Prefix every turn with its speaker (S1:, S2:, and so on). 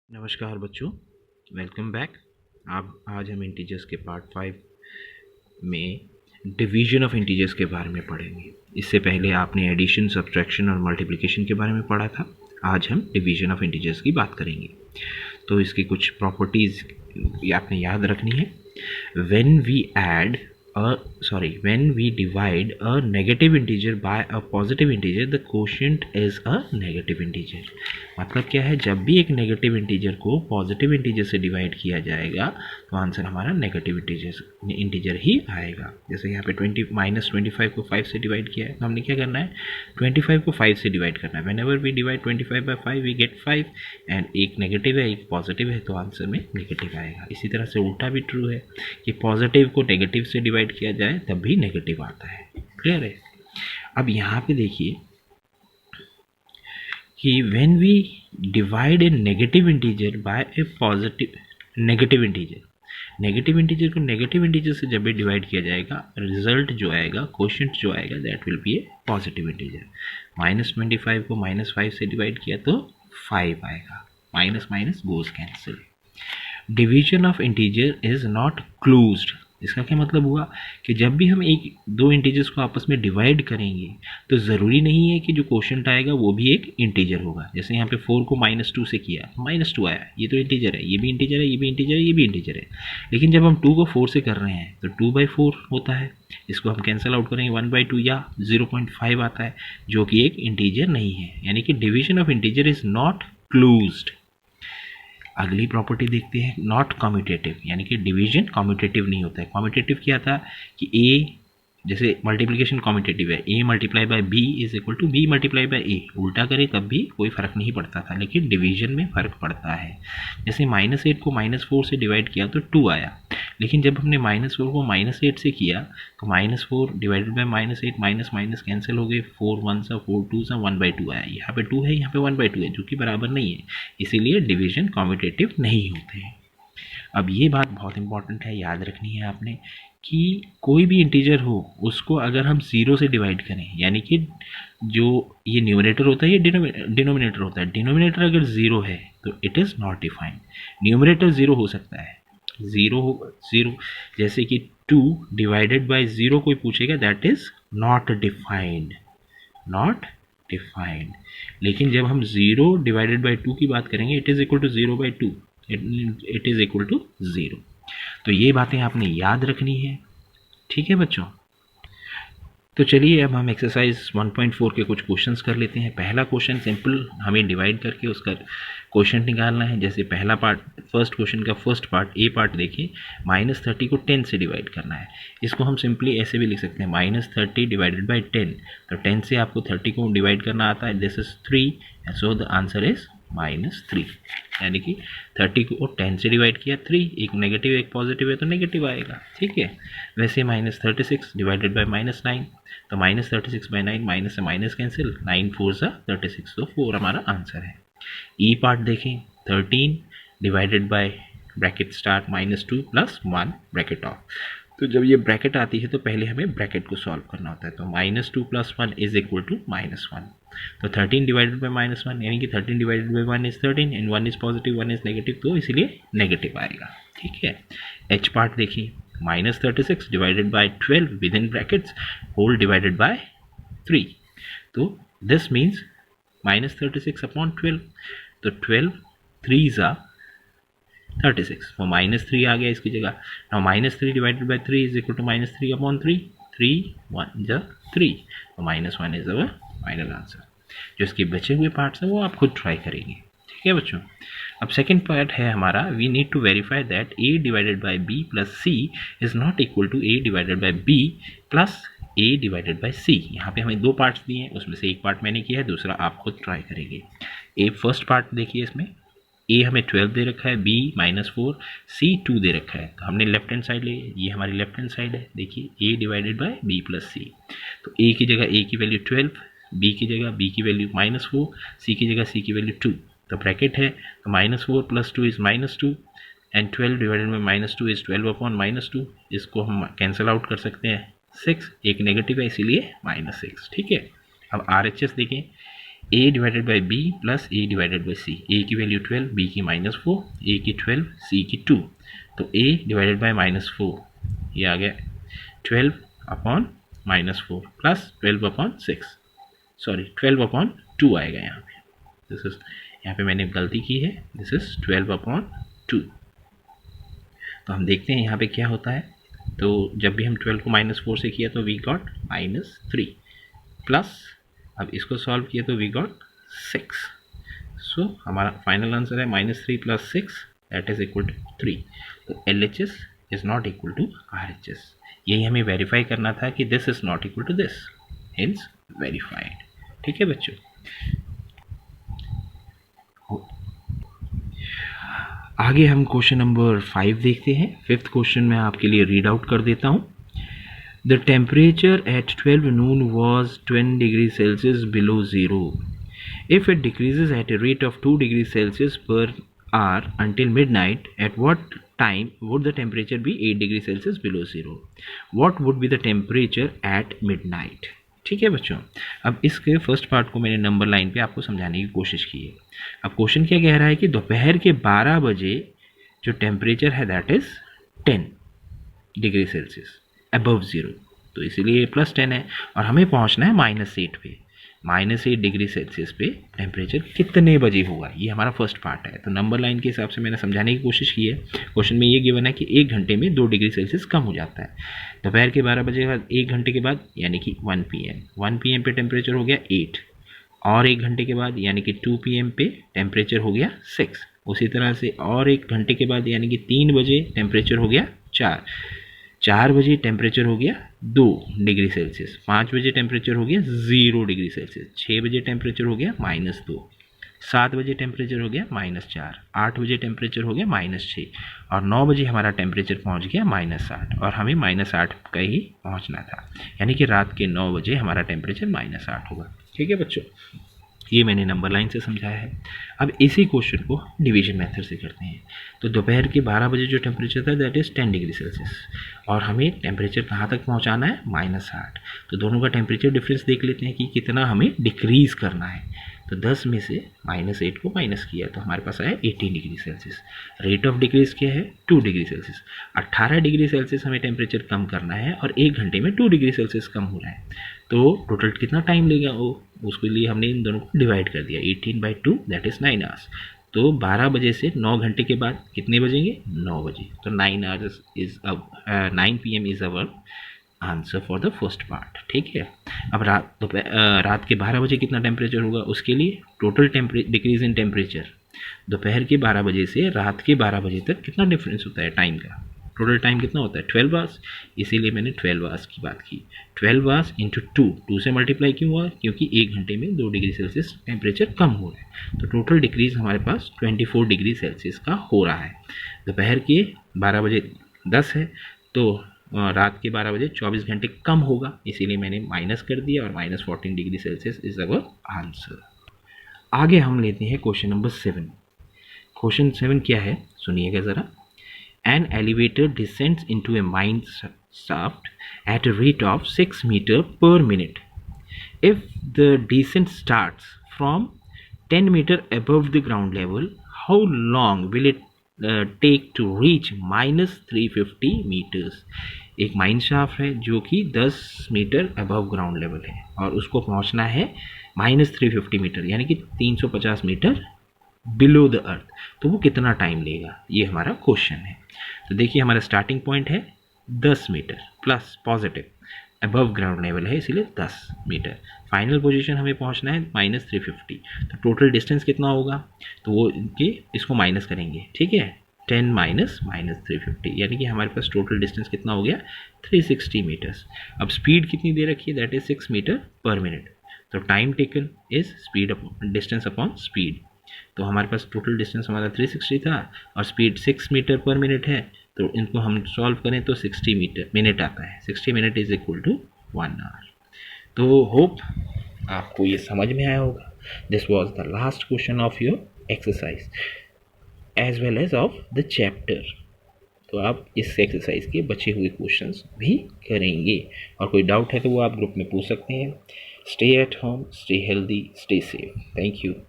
S1: नमस्कार बच्चों, welcome back. आज हम इंटीजर्स के पार्ट 5 में डिवीजन ऑफ इंटीजर्स के बारे में पढ़ेंगे। इससे पहले आपने एडिशन, सब्ट्रैक्शन और मल्टीप्लिकेशन के बारे में पढ़ा था। आज हम डिवीजन ऑफ इंटीजर्स की बात करेंगे। तो इसकी कुछ प्रॉपर्टीज़ आपने याद रखनी है। when we divide a negative integer by a positive integer, the quotient is a negative integer। मतलब क्या है, जब भी एक नेगेटिव इंटीजर को पॉजिटिव इंटीजर से डिवाइड किया जाएगा तो आंसर हमारा नेगेटिव इंटीजर ही आएगा। जैसे यहाँ पे 25 को 5 से डिवाइड किया है तो हमने क्या करना है, 25 को 5 से डिवाइड करना है। Whenever we divide 25 by 5 we get 5 and एक नेगेटिव है एक पॉजिटिव है तो आंसर में नेगेटिव आएगा। इसी तरह से उल्टा भी ट्रू है कि पॉजिटिव को नेगेटिव से डिवाइड किया जाए तब भी नेगेटिव आता है। क्लियर है। अब यहाँ पे देखिए कि when we divide a negative integer by a positive negative integer को नेगेटिव इंटीजर से जब भी डिवाइड किया जाएगा, रिजल्ट जो आएगा, क्वोशिएंट जो आएगा, that will be A positive integer. -25 को -5 से डिवाइड किया तो 5 आएगा। Minus minus goes cancel. Division of integer is not closed. इसका क्या मतलब हुआ कि जब भी हम दो इंटीजर्स को आपस में डिवाइड करेंगे तो ज़रूरी नहीं है कि जो क्वोशिएंट आएगा वो भी एक इंटीजर होगा। जैसे यहाँ पे 4 को -2 से किया, -2 आया, ये तो इंटीजर है, ये भी इंटीजर है, ये भी इंटीजर है, ये भी इंटीजर है। लेकिन जब हम 2 को 4 से कर रहे हैं तो 2/4 होता है। इसको हम कैंसिल आउट करेंगे, 1/2 या 0.5 आता है, जो कि एक इंटीजर नहीं है। यानी कि division of integer is not closed. अगली प्रॉपर्टी देखते हैं, नॉट कम्यूटेटिव, यानी कि डिवीजन कम्यूटेटिव नहीं होता है। कम्यूटेटिव क्या था कि ए, जैसे मल्टीप्लिकेशन कम्यूटेटिव है, a multiply by b is equal to b multiply by a, उल्टा करें तब भी कोई फ़र्क नहीं पड़ता था, लेकिन डिवीजन में फ़र्क पड़ता है। जैसे -8 को -4 से डिवाइड किया तो 2 आया, लेकिन जब हमने -4 को -8 से किया तो -4 divided by -8, minus minus cancel हो गए, 4 1 4 2 1/2 आया। यहाँ पे 2 है, यहाँ पे 1/2 है, जो कि बराबर नहीं है, इसीलिए डिवीजन कम्यूटेटिव नहीं होते हैं। अब ये बात बहुत इंपॉर्टेंट है, याद रखनी है आपने कि कोई भी इंटीजर हो उसको अगर हम 0 से डिवाइड करें, यानी कि जो ये न्यूमरेटर होता है ये डिनोमिनेटर होता है, डिनोमिनेटर अगर 0 है तो it is not defined. Numerator 0 हो सकता है, 0 जैसे कि 2 डिवाइडेड बाय 0 कोई पूछेगा, that is not defined, not defined. लेकिन जब हम 0 डिवाइडेड बाय 2 की बात करेंगे, it is equal to 0/2, it is equal to 0। तो ये बातें आपने याद रखनी है, ठीक है बच्चों। तो चलिए अब हम एक्सरसाइज 1.4 के कुछ क्वेश्चंस कर लेते हैं। पहला क्वेश्चन सिंपल, हमें डिवाइड करके उसका क्वेश्चन निकालना है। जैसे पहला पार्ट, फर्स्ट क्वेश्चन का फर्स्ट पार्ट, ए पार्ट देखिए, -30 को 10 से डिवाइड करना है। इसको हम सिंपली ऐसे भी लिख सकते हैं, -30 डिवाइडेड बाई 10। तो 10 से आपको 30 को डिवाइड करना आता है, this is 3, so the answer is -3। यानी कि 30 को 10 से डिवाइड किया, 3, एक नेगेटिव एक पॉजिटिव है तो नेगेटिव आएगा, ठीक है। वैसे -36 डिवाइडेड बाय -9, तो -36 बाय 9, माइनस से माइनस कैंसिल, 9 4 सा 36, तो 4 हमारा आंसर है। ई पार्ट देखें, 13 divided by bracket start -2 + 1 bracket of. तो जब ये ब्रैकेट आती है तो पहले हमें ब्रैकेट को सॉल्व करना होता है। तो -2 + 1 इज इक्वल टू -1। तो 13 डिवाइडेड बाय -1, यानी कि 13 divided by 1 is 13 and 1 is positive 1 is negative, तो इसीलिए नेगेटिव आएगा, ठीक है। एच पार्ट देखिए, -36 divided by 12 within brackets whole divided by 3। तो दिस मीन्स -36/12, तो 12 3s are 36, तो -3 आ गया इसकी जगह। Now -3 divided by 3 is equal to -3/3, 3 1 जा 3, तो -1 इज अवर फाइनल आंसर। जो इसके बचे हुए पार्ट्स हैं वो आप खुद ट्राई करेंगे, ठीक है बच्चों। अब सेकेंड पार्ट है हमारा, we need to verify that a divided by b plus c is not equal to a divided by b plus a divided by c। यहाँ पे हमें दो पार्ट्स दिए हैं, उसमें से एक पार्ट मैंने किया है, दूसरा आप खुद ट्राई करेंगे। ए फर्स्ट पार्ट देखिए, इसमें a हमें 12 दे रखा है, b -4, c 2 दे रखा है। तो हमने लेफ्ट हैंड साइड ले, ये हमारी लेफ्ट हैंड साइड है, देखिए a divided by b plus c। तो a की जगह a की वैल्यू 12, b की जगह b की वैल्यू -4, c की जगह c की वैल्यू 2। तो ब्रैकेट है, तो -4 + 2 is -2 and 12 divided by -2 is 12/-2। इसको हम कैंसिल आउट कर सकते हैं, 6, एक नेगेटिव है इसीलिए -6, ठीक है। अब RHS देखें, A divided by B plus A divided by C. A की वैल्यू 12, बी की -4, ए की 12, सी की 2। तो ए डिवाइडेड बाई -4 ये आ गया 12 upon -4 plus 12 upon 6, sorry 12 upon 2 आएगा यहाँ पे। दिस इज, यहाँ पे मैंने गलती की है, दिस इज 12 अपॉन 2। तो हम देखते हैं यहाँ पे क्या होता है। तो जब भी हम 12 को -4 से किया तो वी गॉट -3 प्लस, अब इसको सॉल्व किया तो वी गॉट 6। सो हमारा फाइनल आंसर है -3 + 6 दैट इज इक्वल टू 3। तो LHS is not equal to RHS। यही हमें वेरीफाई करना था कि this is not equal to this, hence verified. ठीक है बच्चों, आगे हम क्वेश्चन नंबर 5 देखते हैं। 5th क्वेश्चन मैं आपके लिए रीड आउट कर देता हूँ। The temperature at 12 noon was 10 degrees Celsius below zero. If it decreases at a rate of 2 degrees Celsius per hour until midnight, at what time would the temperature be 8 degrees Celsius below zero? What would be the temperature at midnight? ठीक है बच्चों, अब इसके first part को मैंने number line पे आपको समझाने की कोशिश की है। अब क्वेश्चन क्या कह रहा है कि दोपहर के 12 बजे जो टेम्परेचर है that is 10 degree Celsius above zero, तो इसीलिए +10 है और हमें पहुंचना है -8 पे। -8 डिग्री सेल्सियस पे टेम्परेचर कितने बजे होगा, ये हमारा फर्स्ट पार्ट है। तो नंबर लाइन के हिसाब से मैंने समझाने की कोशिश की है। क्वेश्चन में ये गिवन है कि 1 घंटे में 2 डिग्री सेल्सियस कम हो जाता है। दोपहर के 12 बजे के बाद 1 घंटे के बाद यानी कि 1 PM पे टेम्परेचर हो गया 8, और 1 घंटे के बाद यानी कि 2 PM पे टेम्परेचर हो गया 6। उसी तरह से और 1 घंटे के बाद यानी कि 3 बजे टेम्परेचर हो गया 4 बजे टेम्परेचर हो गया 2 डिग्री सेल्सियस, 5 बजे टेम्परेचर हो गया 0 डिग्री सेल्सियस, 6 बजे टेम्परेचर हो गया -2, 7 बजे टेम्परेचर हो गया -4, 8 बजे टेम्परेचर हो गया -6 और 9 बजे हमारा टेम्परेचर पहुंच गया -8 और हमें -8 का ही पहुंचना था, यानी कि रात के 9 बजे हमारा टेम्परेचर -8 होगा। ठीक है बच्चों, ये मैंने नंबर लाइन से समझाया है। अब इसी क्वेश्चन को डिवीजन मेथड से करते हैं। तो दोपहर के 12 बजे जो टेम्परेचर था दैट इज़ 10 डिग्री सेल्सियस और हमें टेम्परेचर कहाँ तक पहुँचाना है -8। तो दोनों का टेम्परेचर डिफरेंस देख लेते हैं कि कितना हमें डिक्रीज़ करना है। तो 10 में से -8 को माइनस किया तो हमारे पास आया 18 degree Celsius. Rate of decrease क्या है 2 डिग्री सेल्सियस। 18 डिग्री सेल्सियस हमें टेम्परेचर कम करना है और 1 घंटे में 2 डिग्री सेल्सियस कम हो रहा है। तो टोटल कितना टाइम लेगा वो, उसके लिए हमने इन दोनों को डिवाइड कर दिया। 18/2 दैट इज़ 9 आवर्स। तो 12 बजे से 9 घंटे के बाद कितने बजेंगे 9 बजे। तो 9 hours is 9 PM is our answer for the first part. ठीक है, अब रात के 12 बजे कितना टेम्परेचर होगा, उसके लिए टोटल डिक्रीज इन टेम्परेचर दोपहर के 12 बजे से रात के 12 बजे तक कितना डिफरेंस होता है टाइम का, टोटल टाइम कितना होता है 12 आवर्स। इसीलिए मैंने 12 आवर्स की बात की। 12 आवर्स इंटू 2 से मल्टीप्लाई क्यों हुआ, क्योंकि 1 घंटे में 2 डिग्री सेल्सियस टेम्परेचर कम हो रहा है। तो टोटल डिक्रीज हमारे पास 24 डिग्री सेल्सियस का हो रहा है। दोपहर के 12 बजे 10 है तो रात के 12 बजे 24 घंटे कम होगा, इसीलिए मैंने माइनस कर दिया और -14 degree Celsius is our answer. आगे हम लेते हैं क्वेश्चन नंबर 7। क्वेश्चन 7 क्या है सुनिएगा ज़रा। An elevator descends into a mine shaft at a rate of 6 meters per minute. If the descent starts from 10 meters above the ground level, how long will it take to reach -350 meters? एक mine shaft है जो कि 10 metre above ground level है और उसको पहुंचना है -350 metre यानी कि 350 मीटर बिलो द अर्थ। तो वो कितना टाइम लेगा, ये हमारा क्वेश्चन है। तो देखिए हमारा स्टार्टिंग पॉइंट है 10 metre plus positive above ground level है इसीलिए 10 मीटर। फाइनल पोजीशन हमें पहुंचना है -350। तो टोटल डिस्टेंस कितना होगा, तो वो कि इसको माइनस करेंगे। ठीक है, 10 माइनस -350 यानी कि हमारे पास टोटल डिस्टेंस कितना हो गया 360 मीटर्स। अब स्पीड कितनी दे रखी है that is 6 metre per minute. तो time taken is speed distance upon speed. तो हमारे पास टोटल डिस्टेंस हमारा 360 था और स्पीड 6 मीटर पर मिनट है। तो इनको हम सॉल्व करें तो 60 मिनट आता है। 60 minute is equal to 1 hour. तो होप आपको ये समझ में आया होगा। This was the last question of your exercise as well as of the chapter. तो आप इस एक्सरसाइज के बचे हुए क्वेश्चंस भी करेंगे और कोई डाउट है तो वो आप ग्रुप में पूछ सकते हैं। Stay at home, stay healthy, stay safe. Thank you.